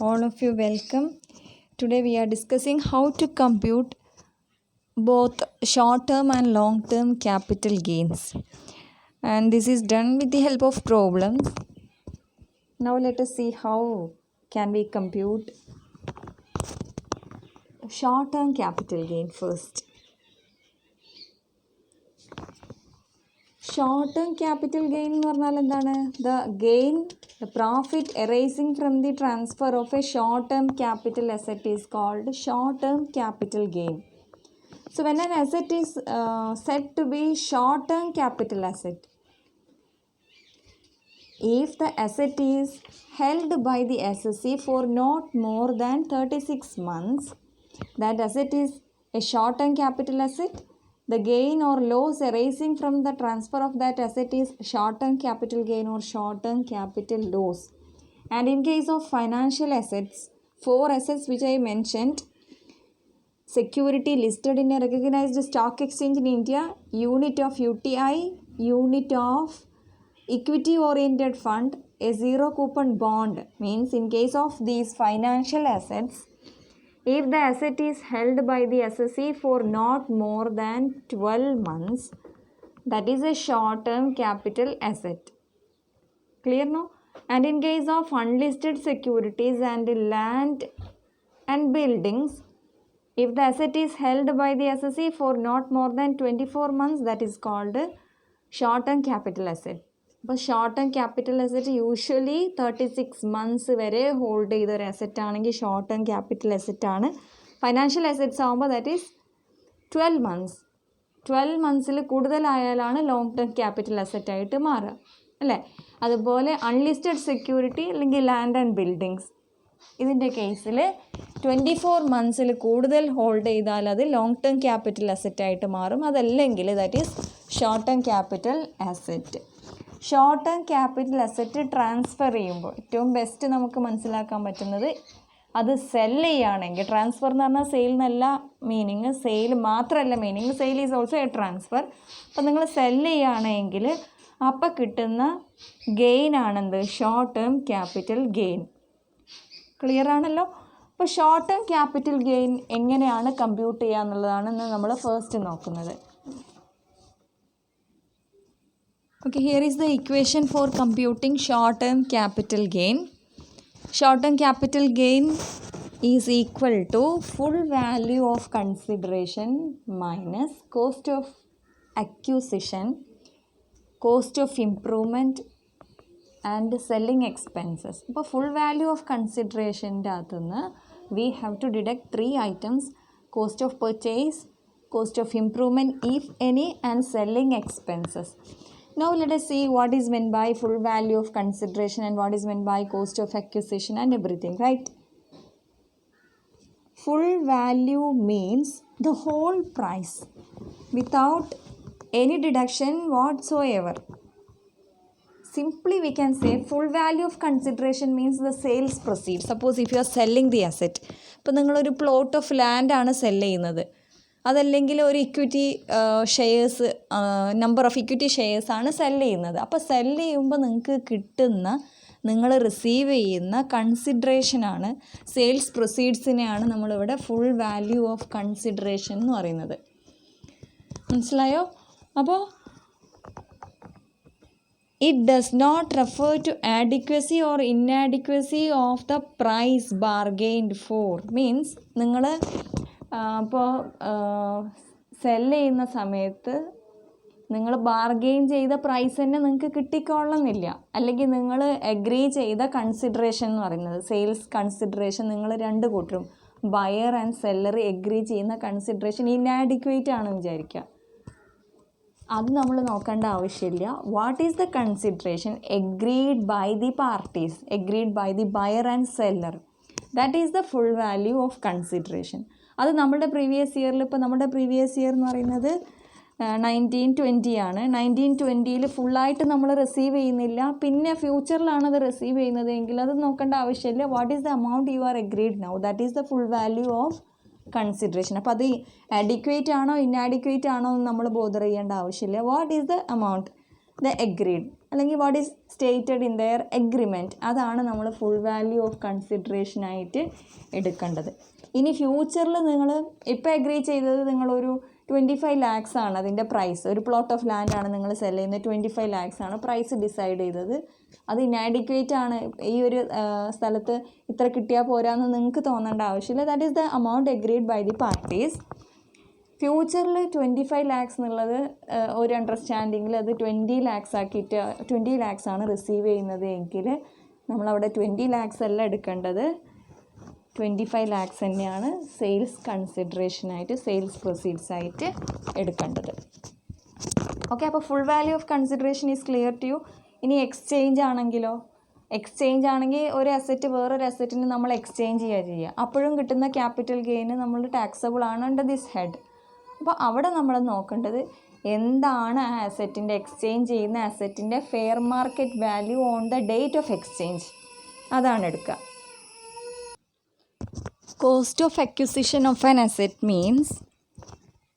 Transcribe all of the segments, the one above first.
All of you welcome. Today we are discussing how to compute both short-term and long-term capital gains. And this is done with the help of problems. Now let us see how can we compute short-term capital gain first. Short-term capital gain എന്ന് പറഞ്ഞാൽ എന്താണ്? The profit arising from the transfer of a short-term capital asset is called short-term capital gain. So when an asset is said to be short-term capital asset, if the asset is held by the assessee for not more than 36 months, that asset is a short-term capital asset. The gain or loss arising from the transfer of that asset is short-term capital gain or short-term capital loss. And in case of financial assets, 4 assets which I mentioned: security listed in a recognized stock exchange in India, unit of UTI, unit of equity oriented fund, a zero coupon bond. Means in case of these financial assets, if the asset is held by the assessee for not more than 12 months, that is a short-term capital asset. Clear no? And in case of unlisted securities and land and buildings, if the asset is held by the assessee for not more than 24 months, that is called short-term capital asset. അപ്പോൾ short term capital asset usually 36 months വരെ hold ചെയ്തൊരു asset ആണെങ്കിൽ short term capital അസറ്റാണ്. Financial assets ആകുമ്പോൾ that is 12 months. 12 മന്ത്സിൽ കൂടുതലായാലാണ് long term capital അസറ്റായിട്ട് മാറുക, അല്ലേ? അതുപോലെ അൺലിസ്റ്റഡ് സെക്യൂരിറ്റി അല്ലെങ്കിൽ ലാൻഡ് ആൻഡ് ബിൽഡിങ്സ്, ഇതിൻ്റെ കേസിൽ 24 മന്ത്സിൽ കൂടുതൽ ഹോൾഡ് ചെയ്താൽ അത് ലോങ് ടേം ക്യാപിറ്റൽ അസറ്റായിട്ട് മാറും. അതല്ലെങ്കിൽ that is short term capital asset. Short term capital asset transfer ചെയ്യുമ്പോൾ ഏറ്റവും ബെസ്റ്റ് നമുക്ക് മനസ്സിലാക്കാൻ പറ്റുന്നത്, അത് സെല്ല് ചെയ്യുകയാണെങ്കിൽ, ട്രാൻസ്ഫർ എന്ന് പറഞ്ഞാൽ സെയിൽ എന്നല്ല മീനിങ്, സെയിൽ മാത്രമല്ല meaning, sale is also a transfer. അപ്പോൾ നിങ്ങൾ സെല്ല് ചെയ്യുകയാണെങ്കിൽ അപ്പോൾ കിട്ടുന്ന ഗെയിൻ ആണെന്ത്? Short term capital gain. Clear ആണല്ലോ? അപ്പോൾ ഷോർട്ട് ടേം ക്യാപിറ്റൽ ഗെയിൻ എങ്ങനെയാണ് കമ്പ്യൂട്ട് ചെയ്യുക എന്നുള്ളതാണ് ഇന്ന് നമ്മൾ ഫസ്റ്റ് നോക്കുന്നത്. Okay, here is the equation for computing short-term capital gain. Short-term capital gain is equal to full value of consideration minus cost of acquisition, cost of improvement and selling expenses. അപ്പോൾ full value of considerationൻ്റെ അകത്തുനിന്ന് we have to deduct 3 items: cost of purchase, cost of improvement if any, and selling expenses. Now let us see what is meant by full value of consideration and what is meant by cost of acquisition and everything, right? Full value means the whole price without any deduction whatsoever. Simply we can say full value of consideration means the sales proceeds. Suppose if you are selling the asset, ഇപ്പോൾ നിങ്ങളൊരു plot of land ആണ് sell ചെയ്യുന്നത്, അതല്ലെങ്കിൽ ഒരു equity shares, number of equity ഷെയർസാണ് sell ചെയ്യുന്നത്. അപ്പോൾ cell ചെയ്യുമ്പോൾ നിങ്ങൾക്ക് കിട്ടുന്ന, നിങ്ങൾ റിസീവ് ചെയ്യുന്ന കൺസിഡറേഷനാണ്, സെയിൽസ് പ്രൊസീഡ്സിനെയാണ് നമ്മളിവിടെ ഫുൾ വാല്യൂ ഓഫ് കൺസിഡറേഷൻ എന്ന് പറയുന്നത്. മനസ്സിലായോ? അപ്പോൾ it does not refer to adequacy or inadequacy of the price bargained for. Means നിങ്ങൾ അപ്പോൾ സെല്ല് ചെയ്യുന്ന സമയത്ത് നിങ്ങൾ ബാർഗെയിൻ ചെയ്ത പ്രൈസ് തന്നെ നിങ്ങൾക്ക് കിട്ടിക്കൊള്ളണമെന്നില്ല. അല്ലെങ്കിൽ നിങ്ങൾ അഗ്രി ചെയ്ത കൺസിഡറേഷൻ എന്ന് പറയുന്നത്, സെയിൽസ് കൺസിഡറേഷൻ, നിങ്ങൾ രണ്ട് കൂട്ടരും ബയർ ആൻഡ് സെല്ലർ അഗ്രി ചെയ്യുന്ന കൺസിഡറേഷൻ ഇനാഡിക്വേറ്റ് ആണെന്ന് വിചാരിക്കുക. അത് നമ്മൾ നോക്കേണ്ട ആവശ്യമില്ല. What is the consideration agreed by the parties, agreed by the buyer and seller, that is the full value of consideration. അത് നമ്മുടെ പ്രീവിയസ് ഇയറിൽ, ഇപ്പോൾ നമ്മുടെ പ്രീവിയസ് ഇയർ എന്ന് പറയുന്നത് 1920 ആണ്. 1920 ഫുള്ളായിട്ട് നമ്മൾ റിസീവ് ചെയ്യുന്നില്ല, പിന്നെ ഫ്യൂച്ചറിലാണ് അത് റിസീവ് ചെയ്യുന്നത് എങ്കിൽ അത് നോക്കേണ്ട ആവശ്യമില്ല. What is the amount you are agreed now, that is the full value of consideration. അപ്പോൾ അത് അഡിക്വേറ്റ് ആണോ ഇന്നാഡിക്വേറ്റ് ആണോ എന്ന് നമ്മൾ ബോദർ ചെയ്യേണ്ട ആവശ്യമില്ല. What is the amount the agreed അല്ലെങ്കിൽ what is stated in their agreement, അതാണ് നമ്മൾ ഫുൾ വാല്യൂ ഓഫ് കൺസിഡറേഷനായിട്ട് എടുക്കേണ്ടത്. ഇനി ഫ്യൂച്ചറിൽ നിങ്ങൾ ഇപ്പോൾ എഗ്രി ചെയ്തത് നിങ്ങളൊരു 25 lakhs ആണ് അതിൻ്റെ പ്രൈസ്. ഒരു പ്ലോട്ട് ഓഫ് ലാൻഡ് ആണ് നിങ്ങൾ സെൽ ചെയ്യുന്നത്, 25 lakhs ആണ് പ്രൈസ് ഡിസൈഡ് ചെയ്തത്. അത് ഇനാഡിക്വേറ്റ് ആണ്, ഈ ഒരു സ്ഥലത്ത് ഇത്ര കിട്ടിയാൽ പോരാന്ന് നിങ്ങൾക്ക് തോന്നേണ്ട ആവശ്യമില്ല. That is the amount agreed by the parties. ഫ്യൂച്ചറിൽ 25 lakhs എന്നുള്ളത് ഒരു അണ്ടർസ്റ്റാൻഡിങ്ങിൽ അത് 20 lakhs ആക്കിയിട്ട് 20 lakhs ആണ് റിസീവ് ചെയ്യുന്നത് എങ്കിൽ നമ്മളവിടെ 20 lakhs അല്ല എടുക്കേണ്ടത്, 25 lakhs തന്നെയാണ് സെയിൽസ് കൺസിഡറേഷനായിട്ട്, സെയിൽസ് പ്രൊസീഡ്സ് ആയിട്ട് എടുക്കേണ്ടത്. ഓക്കെ, അപ്പോൾ full value of consideration is clear to you. ഇനി എക്സ്ചേഞ്ച് ആണെങ്കിലോ, എക്സ്ചേഞ്ച് ആണെങ്കിൽ ഒരു അസറ്റ് വേറൊരു അസറ്റിന് നമ്മൾ എക്സ്ചേഞ്ച് ചെയ്യുക, അപ്പോഴും കിട്ടുന്ന ക്യാപിറ്റൽ ഗെയിന് നമ്മൾ ടാക്സബിൾ ആണ് അണ്ടർ ദിസ് ഹെഡ്. അപ്പോൾ അവിടെ നമ്മൾ നോക്കേണ്ടത് എന്താണ് ആ അസറ്റിൻ്റെ, എക്സ്ചേഞ്ച് ചെയ്യുന്ന അസറ്റിൻ്റെ fair market value on the date of exchange, അതാണ് എടുക്കുക. Cost of acquisition of an asset means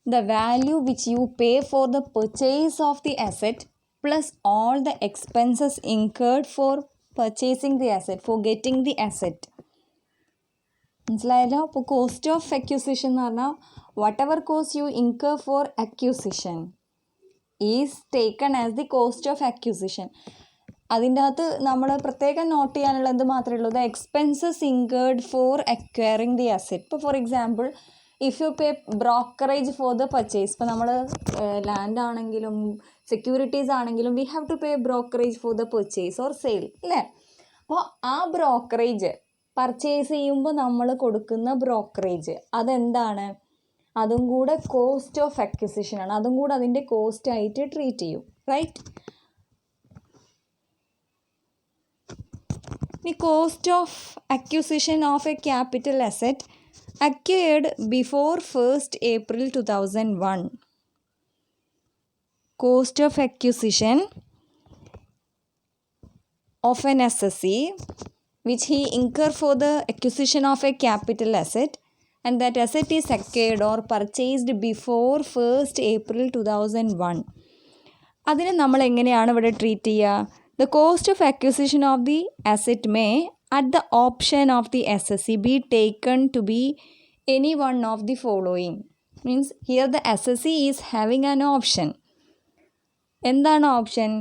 the value which you pay for the purchase of the asset plus all the expenses incurred for purchasing the asset, for getting the asset. മനസ്സിലായല്ലോ? അപ്പോൾ cost of acquisition എന്ന് പറഞ്ഞാൽ whatever cost you incur for acquisition is taken as the cost of acquisition. അതിൻ്റെ അകത്ത് നമ്മൾ പ്രത്യേകം not ചെയ്യാനുള്ള എന്ത് മാത്രമേ ഉള്ളൂ, the expenses incurred for acquiring the asset. ഇപ്പോൾ for example if you pay brokerage for the purchase, ഇപ്പോൾ നമ്മൾ ലാൻഡ് ആണെങ്കിലും സെക്യൂരിറ്റീസ് ആണെങ്കിലും we have to pay brokerage for the purchase or sale അല്ലേ. അപ്പോൾ ആ ബ്രോക്കറേജ് പർച്ചേസ് ചെയ്യുമ്പോൾ നമ്മൾ കൊടുക്കുന്ന ബ്രോക്കറേജ് അതെന്താണ്, അതും കൂടെ കോസ്റ്റ് ഓഫ് അക്വിസിഷനാണ്, അതും കൂടെ അതിൻ്റെ കോസ്റ്റായിട്ട് ട്രീറ്റ് ചെയ്യും, right. The cost of acquisition of a capital asset acquired before 1st April 2001. Cost of acquisition of an assessee which he incur for the acquisition of a capital asset and that asset is acquired or purchased before 1st April 2001. അതിനെ നമ്മൾ എങ്ങനെയാണ് ഇവിടെ treat ചെയ്യുക? The cost of acquisition of the asset may, at the option of the assessee, be taken to be any one of the following. Means here the assessee is having an option. എന്താണ് option?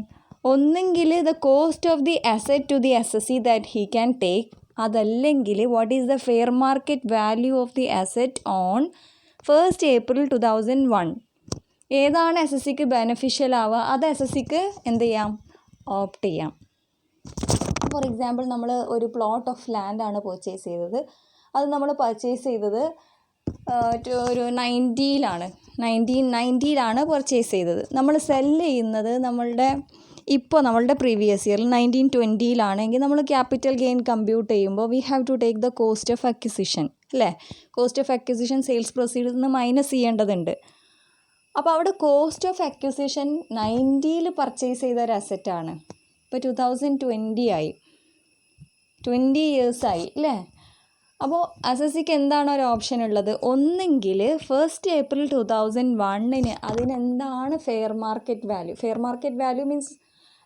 ഒന്നെങ്കിൽ the cost of the asset to the assessee that he can take, അതല്ലെങ്കിൽ what is the fair market value of the asset on 1st April 2001. ഏതാണ് അസസിക്ക് beneficial ആവുക അത് അസസിക്ക് എന്ത് ചെയ്യാം, opt ചെയ്യാം. For example നമ്മൾ ഒരു പ്ലോട്ട് ഓഫ് ലാൻഡ് ആണ് പർച്ചേസ് ചെയ്തത്, അത് നമ്മൾ പർച്ചേസ് ചെയ്തത് ഒരു 1990 പർച്ചേസ് ചെയ്തത്. നമ്മൾ സെല്ല് ചെയ്യുന്നത് നമ്മളുടെ പ്രീവിയസ് ഇയറിൽ 1920 നമ്മൾ ക്യാപിറ്റൽ ഗെയിൻ കമ്പ്യൂട്ട് ചെയ്യുമ്പോൾ we have to take the cost of acquisition അല്ലേ. കോസ്റ്റ് ഓഫ് അക്വിസിഷൻ സെയിൽസ് പ്രൊസീഡിൽ നിന്ന് മൈനസ് ചെയ്യേണ്ടതുണ്ട്. അപ്പോൾ അവിടെ കോസ്റ്റ് ഓഫ് അക്വിസിഷൻ 90 പർച്ചേസ് ചെയ്ത ഒരു അസറ്റാണ്, ഇപ്പോൾ 2020 ആയി, 20 years ആയി അല്ലേ. അപ്പോൾ അസസിക്ക് എന്താണ് ഒരു ഓപ്ഷൻ ഉള്ളത്? ഒന്നെങ്കിൽ 1st April 2001 അതിനെന്താണ് fair market value. Fair market value means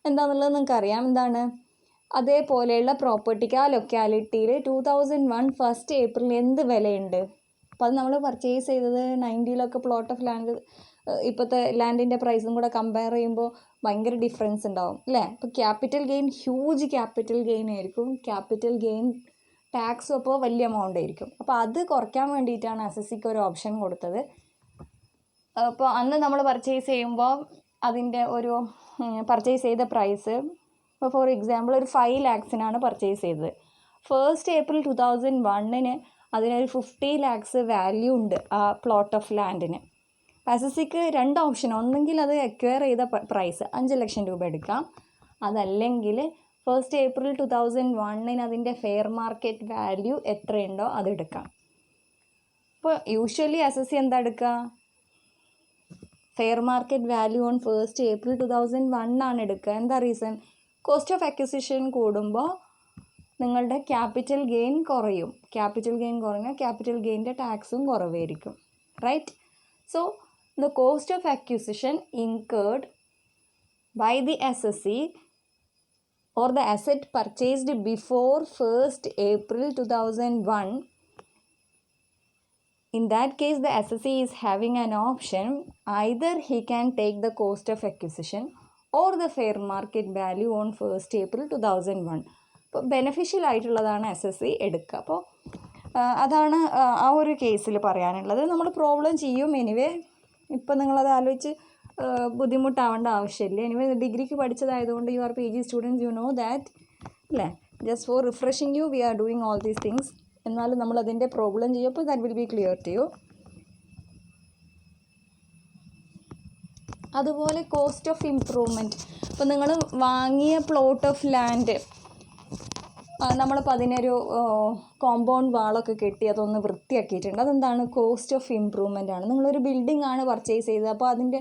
എന്താണെന്നുള്ളത് നിങ്ങൾക്കറിയാം, എന്താണ്? അതേപോലെയുള്ള പ്രോപ്പർട്ടിക്ക് ആ ലൊക്കാലിറ്റിയിൽ 2001 1st April എന്ത് വിലയുണ്ട്. അപ്പോൾ അത് നമ്മൾ പർച്ചേസ് ചെയ്തത് 90 പ്ലോട്ട് ഓഫ് ലാൻഡ്, ഇപ്പോഴത്തെ ലാൻഡിൻ്റെ പ്രൈസും കൂടെ കമ്പയർ ചെയ്യുമ്പോൾ ഭയങ്കര ഡിഫറൻസ് ഉണ്ടാവും അല്ലേ. അപ്പോൾ capital gain huge capital gain ആയിരിക്കും, ക്യാപിറ്റൽ ഗെയിൻ ടാക്സും അപ്പോൾ വലിയ എമൗണ്ട് ആയിരിക്കും. അപ്പോൾ അത് കുറയ്ക്കാൻ വേണ്ടിയിട്ടാണ് അസസിക്ക് ഒരു ഓപ്ഷൻ കൊടുത്തത്. അപ്പോൾ അന്ന് നമ്മൾ പർച്ചേസ് ചെയ്യുമ്പോൾ അതിൻ്റെ ഒരു പർച്ചേസ് ചെയ്ത പ്രൈസ് ഇപ്പോൾ ഫോർ എക്സാമ്പിൾ ഒരു 5 lakhs പർച്ചേസ് ചെയ്തത്. 1st April 2001 അതിനൊരു 50 lakhs വാല്യൂ ഉണ്ട് ആ പ്ലോട്ട് ഓഫ് ലാൻഡിന്. അസസിക്ക് 2 ഓപ്ഷൻ, ഒന്നെങ്കിൽ അത് അക്വയർ ചെയ്ത പ്രൈസ് 5 ലക്ഷം രൂപ എടുക്കാം, അതല്ലെങ്കിൽ 1st April 2001 അതിൻ്റെ ഫെയർ മാർക്കറ്റ് വാല്യൂ എത്രയുണ്ടോ അതെടുക്കാം. അപ്പോൾ യൂഷ്വലി അസസി എന്താ എടുക്കുക? Fair market value on 1st April 2001 ആണ് എടുക്കുക. എന്താ റീസൺ? കോസ്റ്റ് ഓഫ് അക്വിസിഷൻ കൂടുമ്പോൾ നിങ്ങളുടെ ക്യാപിറ്റൽ ഗെയിൻ കുറയും, ക്യാപിറ്റൽ ഗെയിൻ കുറഞ്ഞാൽ ക്യാപിറ്റൽ ഗെയിൻ്റെ ടാക്സും കുറവായിരിക്കും, right. So the cost of acquisition incurred by the assessee or the asset purchased before 1st April 2001, in that case the assessee is having an option. Either he can take the cost of acquisition or the fair market value on 1st April 2001. അപ്പോൾ beneficial ആയിട്ടുള്ളതാണ് assessee എടുക്കുക. അപ്പോൾ അതാണ് ആ ഒരു കേസിൽ പറയാനുള്ളത്. നമ്മൾ പ്രോബ്ലം ചെയ്യും എനിവേ. ഇപ്പം നിങ്ങളത് ആലോചിച്ച് ബുദ്ധിമുട്ടാവേണ്ട ആവശ്യമില്ല. എനിവേ ഡിഗ്രിക്ക് പഠിച്ചതായതുകൊണ്ട് you are PG students, you know that അല്ലേ. Just for refreshing you we are doing all these things. എന്നാലും നമ്മൾ അതിൻ്റെ പ്രോബ്ലം ചെയ്യും. അപ്പോൾ that will be clear to you. അതുപോലെ കോസ്റ്റ് ഓഫ് ഇംപ്രൂവ്മെൻറ്റ്. ഇപ്പോൾ നിങ്ങൾ വാങ്ങിയ പ്ലോട്ട് ഓഫ് ലാൻഡ് നമ്മളിപ്പോൾ അതിനൊരു കോമ്പൗണ്ട് വാളൊക്കെ കെട്ടി അതൊന്ന് വൃത്തിയാക്കിയിട്ടുണ്ട്. അതെന്താണ്? കോസ്റ്റ് ഓഫ് ഇംപ്രൂവ്മെൻ്റ് ആണ്. നിങ്ങളൊരു ബിൽഡിംഗ് ആണ് പർച്ചേസ് ചെയ്തത്, അപ്പോൾ അതിൻ്റെ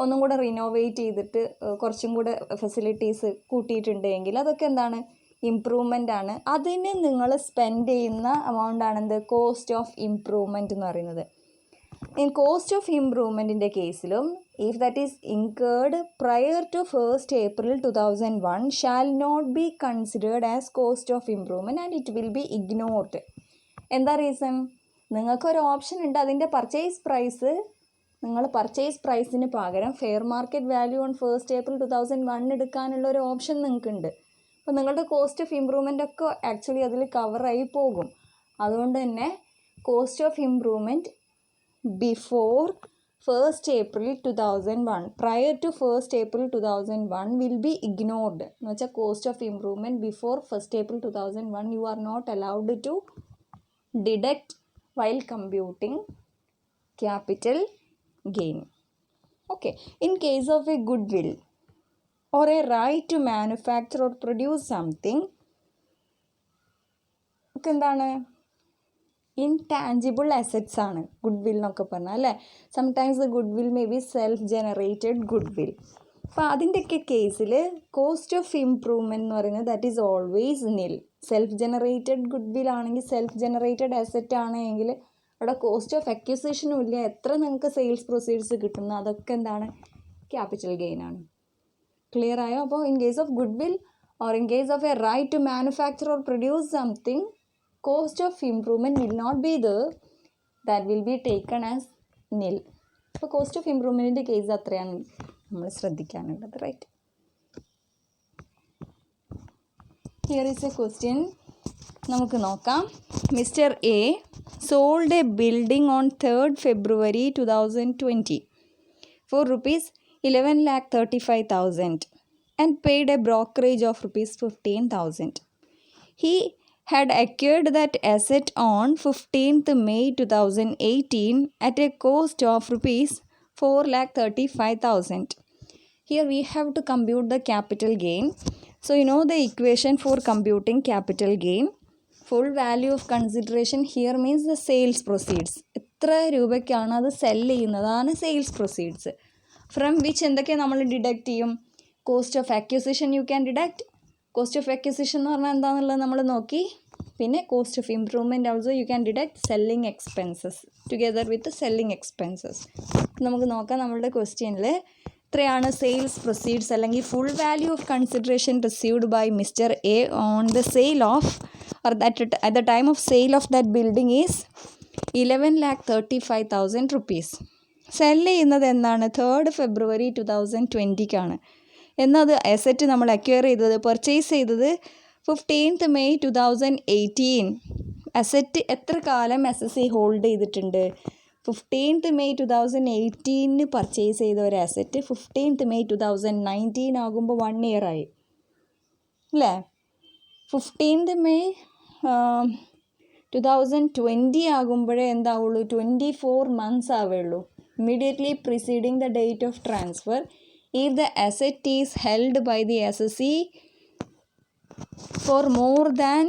ഒന്നും കൂടെ റിനോവേറ്റ് ചെയ്തിട്ട് കുറച്ചും കൂടെ ഫെസിലിറ്റീസ് കൂട്ടിയിട്ടുണ്ടെങ്കിൽ അതൊക്കെ എന്താണ്? ഇംപ്രൂവ്മെൻ്റ് ആണ്. അതിന് നിങ്ങൾ സ്പെൻഡ് ചെയ്യുന്ന എമൗണ്ട് ആണ് എന്ത്? കോസ്റ്റ് ഓഫ് ഇംപ്രൂവ്മെൻറ്റ് എന്ന് പറയുന്നത്. ഇൻ കോസ്റ്റ് ഓഫ് ഇംപ്രൂവ്മെൻറ്റിൻ്റെ കേസിലും if that is incurred prior to 1st April 2001 shall not be considered as cost of improvement and it will be ignored. എന്താ റീസൺ? നിങ്ങൾക്കൊരു ഓപ്ഷൻ ഉണ്ട്. അതിൻ്റെ പർച്ചേസ് പ്രൈസ് നിങ്ങൾ purchase പ്രൈസിന് പകരം fair market value on 1st April 2001 എടുക്കാനുള്ള ഒരു option നിങ്ങൾക്കുണ്ട്. അപ്പോൾ നിങ്ങളുടെ കോസ്റ്റ് ഓഫ് ഇംപ്രൂവ്മെൻ്റ് ഒക്കെ ആക്ച്വലി അതിൽ കവറായി പോകും. അതുകൊണ്ട് തന്നെ cost of improvement before 1st April 2001 prior to 1st April 2001 will be ignored. എന്ന് വെച്ചാൽ cost of improvement before 1st April 2001 you are not allowed to deduct while computing capital gain. Okay, in case of a goodwill or a right to manufacture or produce something, ഒക്കെ എന്താണ്? Intangible assets ആണ് good എന്നൊക്കെ പറഞ്ഞാൽ അല്ലേ. Sometimes the good will may be self generated good will. അപ്പോൾ അതിൻ്റെയൊക്കെ കേസിൽ cost of improvement എന്ന് പറയുന്നത് ദാറ്റ് ഈസ് ഓൾവേസ് നിൽ. സെൽഫ് ജനറേറ്റഡ് ഗുഡ് വിൽ ആണെങ്കിൽ, സെൽഫ് ജനറേറ്റഡ് അസറ്റ് ആണെങ്കിൽ അവിടെ കോസ്റ്റ് ഓഫ് അക്വിസിഷനും ഇല്ല. എത്ര നിങ്ങൾക്ക് സെയിൽസ് പ്രൊസീഡ്സ് കിട്ടുന്നു അതൊക്കെ എന്താണ്? ക്യാപിറ്റൽ ഗെയിൻ ആണ്. ക്ലിയർ ആയോ? അപ്പോൾ in case of goodwill or in case of a right to manufacture or produce something, cost of improvement will not be there, that will be taken as nil. അപ്പോൾ cost of ഇംപ്രൂവ്മെൻറ്റിൻ്റെ case അത്രയാണ് നമ്മൾ ശ്രദ്ധിക്കാനുള്ളത്. Right. Here is a question. നമുക്ക് നോക്കാം. Mister A sold a building on 3rd February 2020 for ₹11,35,000 and paid a brokerage of ₹15,000. He had acquired that asset on 15th May 2018 at a cost of ₹4,35,000. Here we have to compute the capital gain. So you know the equation for computing capital gain. Full value of consideration here means the sales proceeds. എത്ര രൂപയ്ക്കാണ് അത് cell ചെയ്യുന്നതാണ് sales proceeds. From which എന്തൊക്കെ നമ്മൾ deduct ചെയ്യും? Cost of acquisition you can deduct. Cost of acquisition എന്ന് പറഞ്ഞാൽ എന്താണെന്നുള്ളത് നമ്മൾ നോക്കി. പിന്നെ cost of improvement also you can deduct selling expenses together with selling expenses. നമുക്ക് നോക്കാം. നമ്മളുടെ ക്വസ്റ്റ്യനിൽ ഇത്രയാണ് സെയിൽസ് പ്രൊസീഡ്സ് അല്ലെങ്കിൽ full value of consideration received by mister A on the sale of or that at the time of sale of that building is 11,35,000 rupees. Cell ചെയ്യുന്നത് എന്നാണ്? 3rd February 2020 എന്നത് asset നമ്മൾ അക്വയർ ചെയ്തത്, purchase ചെയ്തത് 15th May 2018. Asset എത്ര കാലം SSC hold ചെയ്തിട്ടുണ്ട്? 15th May 2018 purchase ചെയ്ത ഒരു അസറ്റ് 15th May 2019 ആകുമ്പോൾ 1 year ആയി അല്ലേ. 15th May 2020 ആകുമ്പോഴേ എന്താവുള്ളൂ? 24 months ആവുള്ളൂ. Immediately preceding the date of transfer if the asset is held by the SSC for more than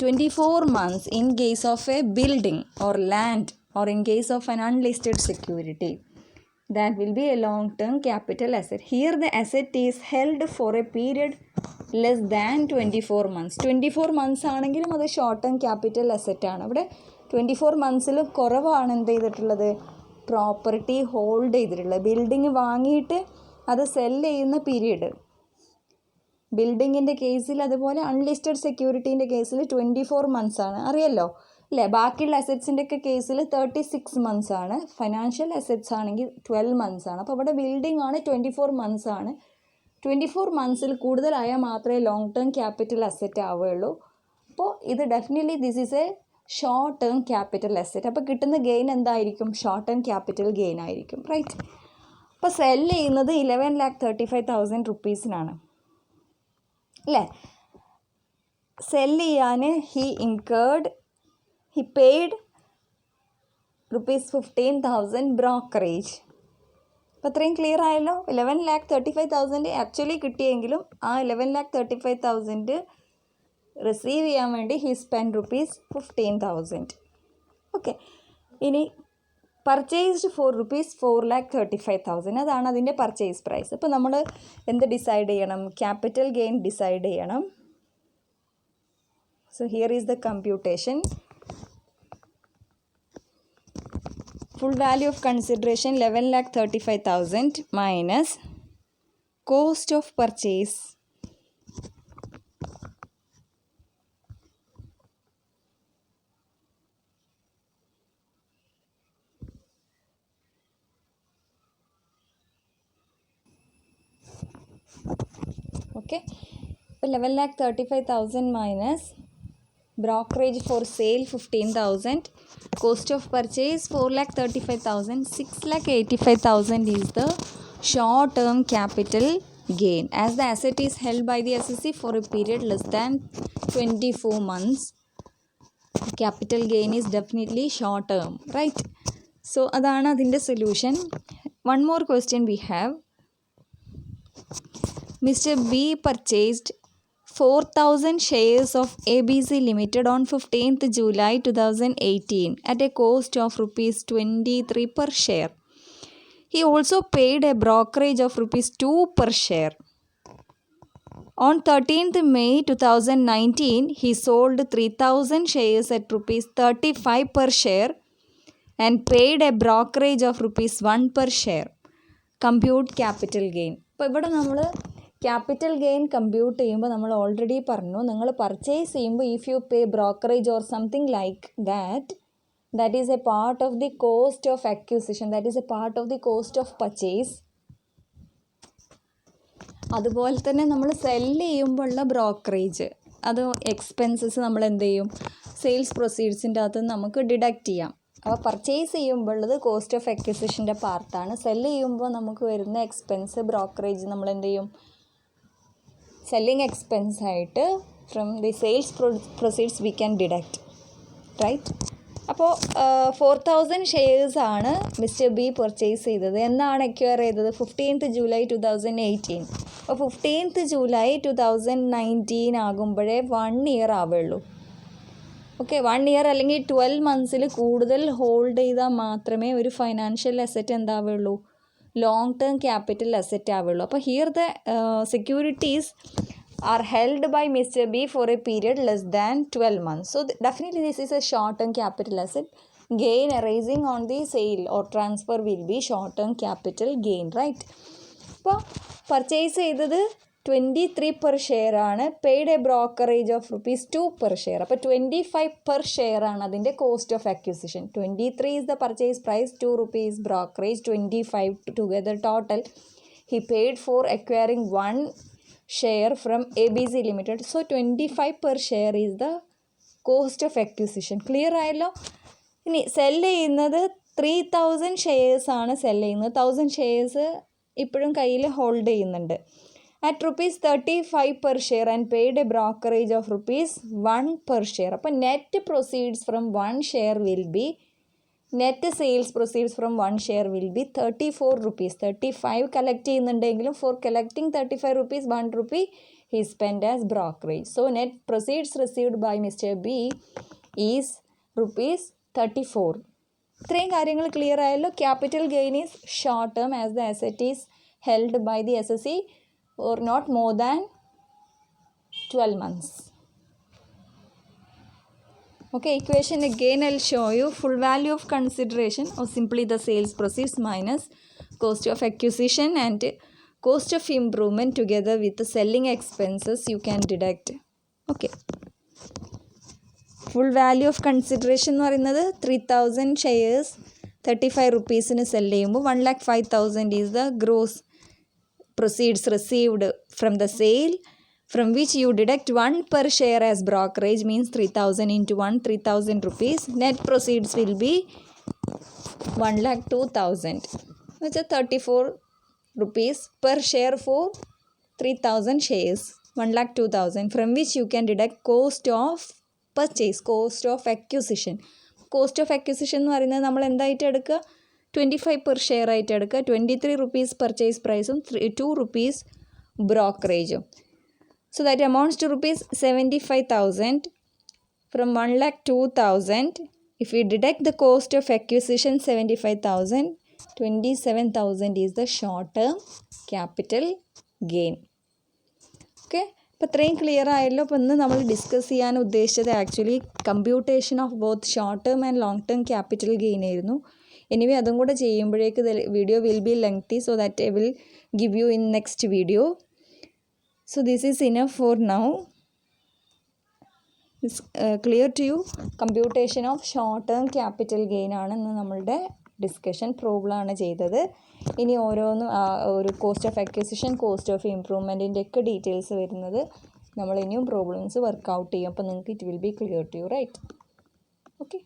24 months in case of a building or land or in case of an unlisted security, that will be a long-term capital asset. Here the asset is held for a period less than 24 months. 24 months ആണെങ്കിലും അത് short term capital asset ആണ്. അവിടെ 24 monthsൽ കുറവാണ് എന്ത് ചെയ്തിട്ടുള്ളത്? Property hold ചെയ്തിട്ടുള്ളത്. Building വാങ്ങിയിട്ട് അത് സെല്ല് ചെയ്യുന്ന പീരീഡ്. ബിൽഡിങ്ങിൻ്റെ കേസിൽ അതുപോലെ അൺലിസ്റ്റഡ് സെക്യൂരിറ്റീൻ്റെ കേസിൽ 24 months ആണ്, അറിയല്ലോ അല്ലേ. ബാക്കിയുള്ള അസറ്റ്സിൻ്റെ ഒക്കെ കേസിൽ 36 months ആണ്. ഫൈനാൻഷ്യൽ അസറ്റ്സ് ആണെങ്കിൽ 12 months ആണ്. അപ്പോൾ ഇവിടെ ബിൽഡിംഗ് ആണ് 24 months ആണ്. 24 monthsൽ കൂടുതലായാൽ മാത്രമേ ലോങ് ടേം ക്യാപിറ്റൽ അസറ്റ് ആവുകയുള്ളൂ. അപ്പോൾ ഇത് definitely this is A short term capital asset. അപ്പോൾ കിട്ടുന്ന ഗെയിൻ എന്തായിരിക്കും? ഷോർട്ട് ടേം ക്യാപിറ്റൽ ഗെയിൻ ആയിരിക്കും, റൈറ്റ്. അപ്പോൾ സെല്ല് ചെയ്യുന്നത് 11,35,000 rupeesനാണ് അല്ലേ. സെല്ല് ചെയ്യാൻ ഹി പെയ്ഡ് ₹15,000 ബ്രോക്കറേജ്. അപ്പോൾ അത്രയും ക്ലിയർ ആയല്ലോ. 11,35,000 ആക്ച്വലി കിട്ടിയെങ്കിലും ആ 11,35,000 റിസീവ് ചെയ്യാൻ വേണ്ടി ഹി സ്പെൻഡ് ₹15,000. ഓക്കെ, ഇനി പർച്ചേസ്ഡ് ഫോർ ₹4,35,000 അതാണ് അതിൻ്റെ പർച്ചേസ് പ്രൈസ്. അപ്പോൾ നമ്മൾ എന്ത് ഡിസൈഡ് ചെയ്യണം? ക്യാപിറ്റൽ ഗെയിൻ ഡിസൈഡ് ചെയ്യണം. So here is the computation. Full value of consideration 11,35,000 minus cost of purchase okay. ഇപ്പോൾ 11,35,000 minus brokerage for sale 15,000, cost of purchase 4,35,000, 6,85,000 is the short term capital gain as the asset is held by the assessee for a period less than 24 months. Capital gain is definitely short term, right? So അതാണ് അതിൻ്റെ solution. One more question we have. Mr. B purchased 4,000 shares of ABC Limited on 15th July 2018 at a cost of ₹23 per share. He also paid a brokerage of ₹2 per share. On 13th May 2019, he sold 3,000 shares at ₹35 per share and paid a brokerage of ₹1 per share. Compute capital gain. അപ്പോൾ ഇവിടെ നമ്മൾ capital gain compute ചെയ്യുമ്പോൾ നമ്മൾ already പറഞ്ഞു, നിങ്ങൾ purchase ചെയ്യുമ്പോൾ if you pay brokerage or something like that is A part of the cost of acquisition, that is A part of the cost of purchase. അതുപോലെ തന്നെ നമ്മൾ സെല്ല് ചെയ്യുമ്പോഴുള്ള brokerage അത് എക്സ്പെൻസസ് നമ്മൾ എന്ത് ചെയ്യും? സെയിൽസ് പ്രൊസീഡ്സിൻ്റെ അകത്ത് നമുക്ക് ഡിഡക്റ്റ് ചെയ്യാം. അപ്പോൾ പർച്ചേസ് ചെയ്യുമ്പോഴുള്ളത് കോസ്റ്റ് ഓഫ് അക്വിസിഷൻ്റെ പാർട്ടാണ്. സെല്ല് ചെയ്യുമ്പോൾ നമുക്ക് വരുന്ന എക്സ്പെൻസ് ബ്രോക്കറേജ് നമ്മൾ എന്ത് ചെയ്യും? സെല്ലിംഗ് എക്സ്പെൻസ് ആയിട്ട് from the sales proceeds we can deduct, right. അപ്പോൾ 4,000 shares ആണ് മിസ്റ്റർ ബി പർച്ചേസ് ചെയ്തത്. എന്നാണ് അക്വയർ ചെയ്തത്? 15th July 2018. അപ്പോൾ 15th July 2019 ആകുമ്പോഴേ 1 year ആവുള്ളൂ. ഓക്കെ, 1 year അല്ലെങ്കിൽ 12 monthsൽ കൂടുതൽ ഹോൾഡ് ചെയ്താൽ മാത്രമേ ഒരു ഫൈനാൻഷ്യൽ അസറ്റ് എന്താവുള്ളൂ? ലോങ് ടേം ക്യാപിറ്റൽ അസറ്റ് ആവുള്ളൂ. അപ്പോൾ here the securities are held by Mr. B for a period less than 12 months. So definitely this is a short term capital asset. Gain arising on the sale or transfer will be short term capital gain, right? അപ്പോൾ purchase ചെയ്തത് 23 per share ആണ്. Paid A brokerage of ₹2 per share. അപ്പോൾ 25 per share ആണ് അതിൻ്റെ cost of acquisition. 23 is the purchase price, ₹2 brokerage, 25 together total. He paid for acquiring 1 share from ABC Limited. So 25 per share is the cost of acquisition. Clear ആയല്ലോ. ഇനി cell ചെയ്യുന്നത് 3,000 shares ആണ് sell ചെയ്യുന്നത്. 1,000 shares ഇപ്പോഴും കയ്യിൽ hold ചെയ്യുന്നുണ്ട്. At ₹35 per share and paid a brokerage of ₹1 per share. അപ്പോൾ net proceeds from 1 share will be net sales proceeds from 1 share will be ₹34. 35 collect ചെയ്യുന്നുണ്ടെങ്കിലും for collecting ₹35 ₹1 he spent as brokerage. So net proceeds received by Mr. B is ₹34. ഇത്രയും കാര്യങ്ങൾ clear ആയല്ലോ. Capital gain is short term as the asset is held by the assessee or not more than 12 months. Okay, equation again I'll show you. Full value of consideration or simply the sales proceeds minus cost of acquisition and cost of improvement together with the selling expenses you can deduct. Okay. Full value of consideration എന്ന് പറയുന്നത് 3000 shares 35 റുപ്പീസിന് cell ചെയ്യുമ്പോൾ 1,05,000 is the gross proceeds received from the sale, from which you deduct 1 per share as brokerage, means 3,000 into 1, 3,000 rupees. Net proceeds will be 1,02,000, which is 34 rupees per share for 3,000 shares, 1,02,000, from which you can deduct cost of purchase, cost of acquisition. Cost of acquisition എന്ന് പറയുന്നത് നമ്മൾ എന്തായിട്ട് എടുക്കുക, 25 per share ആയിട്ട് എടുക്കുക. 23 rupees purchase പ്രൈസും 2 rupees ബ്രോക്കറേജും. So that amounts to rupees 75,000 from 1,02,000. If we deduct the cost of acquisition 75,000, 27,000 is the short-term capital gain. Okay. അപ്പോൾ ഇത്രയും ക്ലിയർ ആയല്ലോ. അപ്പോൾ ഇന്ന് നമ്മൾ ഡിസ്കസ് ചെയ്യാൻ ഉദ്ദേശിച്ചത് actually computation of both short term and long term capital gain ആയിരുന്നു. Anyway അതും കൂടെ ചെയ്യുമ്പോഴേക്ക് video will be lengthy, so that I will give you in next video. So this is enough for now. It's clear to you. Computation of short term capital gain ആണ് ഇന്ന് നമ്മളുടെ discussion. Problem ആണ് ചെയ്തത്. ഇനി ഓരോന്നും ഒരു cost of acquisition, cost of ഇംപ്രൂവ്മെൻറ്റിൻ്റെ ഒക്കെ ഡീറ്റെയിൽസ് വരുന്നത് നമ്മൾ ഇനിയും പ്രോബ്ലംസ് വർക്കൗട്ട് ചെയ്യും. അപ്പോൾ നിങ്ങൾക്ക് it will be clear to you, right? Okay.